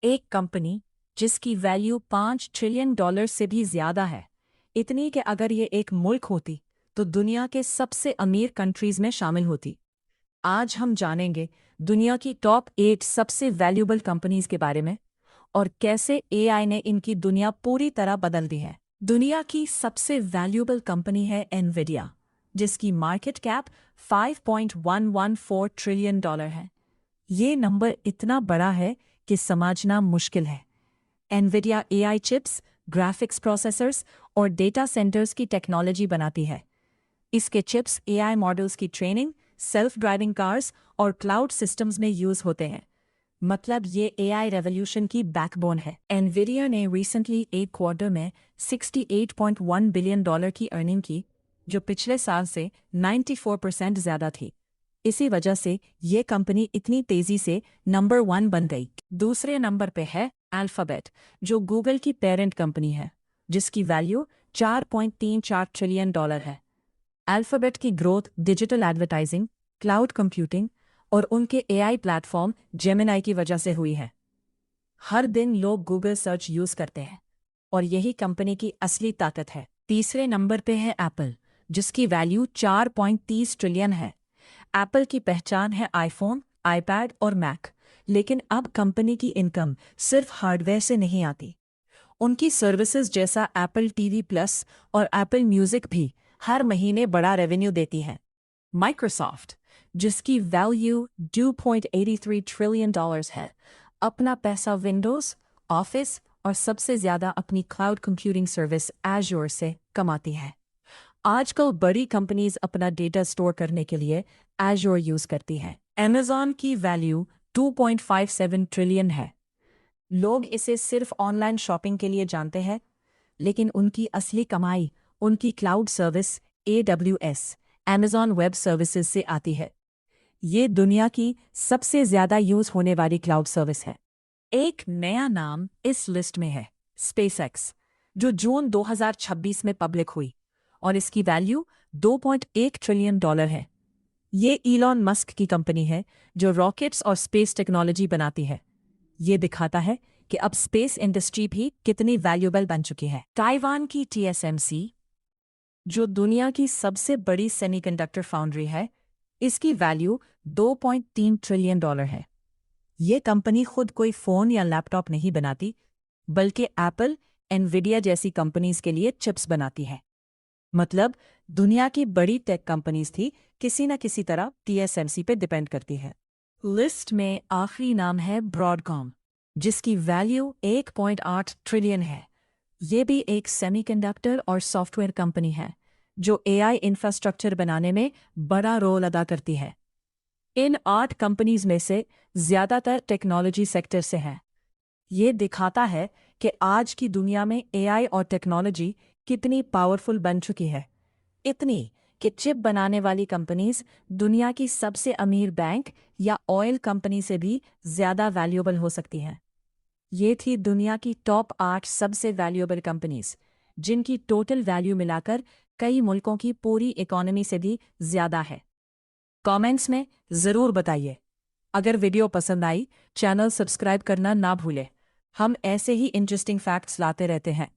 एक कंपनी जिसकी value $5 trillion से भी ज्यादा है, इतनी कि अगर ये एक मुल्क होती तो दुनिया के सबसे अमीर कंट्रीज में शामिल होती। आज हम जानेंगे दुनिया की टॉप 8 सबसे वैल्यूबल कंपनीज के बारे में और कैसे एआई ने इनकी दुनिया पूरी तरह बदल दी है। दुनिया की सबसे वैल्यूबल कंपनी है एनवीडिया, जिसकी मार्केट कैप $5.114 ट्रिलियन है। ये नंबर इतना बड़ा है कि समझना मुश्किल है। Nvidia AI chips, graphics processors और डेटा सेंटर्स की टेक्नोलॉजी बनाती है। इसके चिप्स एआई मॉडल्स की ट्रेनिंग, सेल्फ ड्राइविंग कार्स और क्लाउड सिस्टम्स में यूज होते हैं। मतलब ये एआई रेवोल्यूशन की बैकबोन है। एनवीडिया ने रिसेंटली एक क्वार्टर में $68.1 बिलियन की अर्निंग की, जो पिछले साल से 94% ज्यादा थी। इसी वजह से ये कंपनी इतनी तेजी से नंबर 1 बन गई। दूसरे नंबर पे है अल्फाबेट, जो गूगल की पेरेंट कंपनी है, जिसकी वैल्यू $4.34 ट्रिलियन है। अल्फाबेट की growth digital advertising, cloud computing और उनके एआई प्लेटफॉर्म जेमिनाई की वजह से हुई है। हर दिन लोग गूगल सर्च यूज करते हैं और यही कंपनी की असली ताकत है। तीसरे नंबर पे है एप्पल, जिसकी वैल्यू 4.30 ट्रिलियन है। एप्पल की पहचान है आईफोन, आईपैड और मैक, लेकिन अब कंपनी की इनकम सिर्फ हार्डवेयर से नहीं आती। उनकी सर्विसेज जैसा एप्पल टीवी प्लस और एप्पल म्यूजिक भी हर महीने बड़ा रेवेन्यू देती हैं। माइक्रोसॉफ्ट, जिसकी वैल्यू $2.83 ट्रिलियन है, अपना पैसा विंडोज, ऑफिस और सबसे ज्यादा अपनी क्लाउड कंप्यूटिंग सर्विस एज़्योर से कमाती है। आजकल बड़ी कंपनीज अपना डेटा स्टोर करने के लिए एज़्योर यूज करती हैं। Amazon की वैल्यू 2.57 ट्रिलियन है। लोग इसे सिर्फ ऑनलाइन शॉपिंग के लिए जानते हैं, लेकिन उनकी असली कमाई उनकी cloud service AWS, Amazon web services से आती है। ये दुनिया की सबसे ज्यादा यूज होने वाली क्लाउड सर्विस है। एक नया नाम इस लिस्ट में है स्पेसएक्स, जो जून 2026 में पब्लिक हुई और इसकी वैल्यू $2.1 ट्रिलियन है। ये इलॉन मस्क की कंपनी है, जो रॉकेट्स और स्पेस टेक्नोलॉजी बनाती है। ये दिखाता है कि अब स्पेस इंडस्ट्री भी कितनी वैल्यूबल बन चुकी है। ताइवान की TSMC, जो दुनिया की सबसे बड़ी सेमीकंडक्टर फाउंड्री है, इसकी वैल्यू $2.3 ट्रिलियन है। ये कंपनी खुद कोई फोन या लैपटॉप नहीं बनाती, बल्कि एप्पल, एनवीडिया जैसी कंपनीज के लिए चिप्स बनाती है। मतलब दुनिया की बड़ी टेक कंपनीज थी किसी न किसी तरह TSMC पे डिपेंड करती है। लिस्ट में आखिरी नाम है ब्रॉडकॉम, जिसकी वैल्यू 1.8 ट्रिलियन है। ये भी एक सेमीकंडक्टर और सॉफ्टवेयर कंपनी है, जो एआई इंफ्रास्ट्रक्चर बनाने में बड़ा रोल अदा करती है। इन 8 कंपनीज में से ज्यादातर टेक्नोलॉजी सेक्टर से हैं। ये दिखाता है कि आज की दुनिया में एआई और टेक्नोलॉजी कितनी पावरफुल बन चुकी है। इतनी कि चिप बनाने वाली कंपनीज दुनिया की सबसे अमीर बैंक या ऑयल कंपनी से भी ज्यादा वैल्यूएबल हो सकती हैं। ये थी दुनिया की टॉप 8 सबसे वैल्यूएबल कंपनीज, जिनकी टोटल वैल्यू मिलाकर कई मुल्कों की पूरी इकोनॉमी से भी ज्यादा है। कमेंट्स में जरूर बताइए। अगर वीडियो पसंद आई, चैनल सब्सक्राइब करना ना भूलें। हम ऐसे ही इंटरेस्टिंग फैक्ट्स लाते रहते हैं।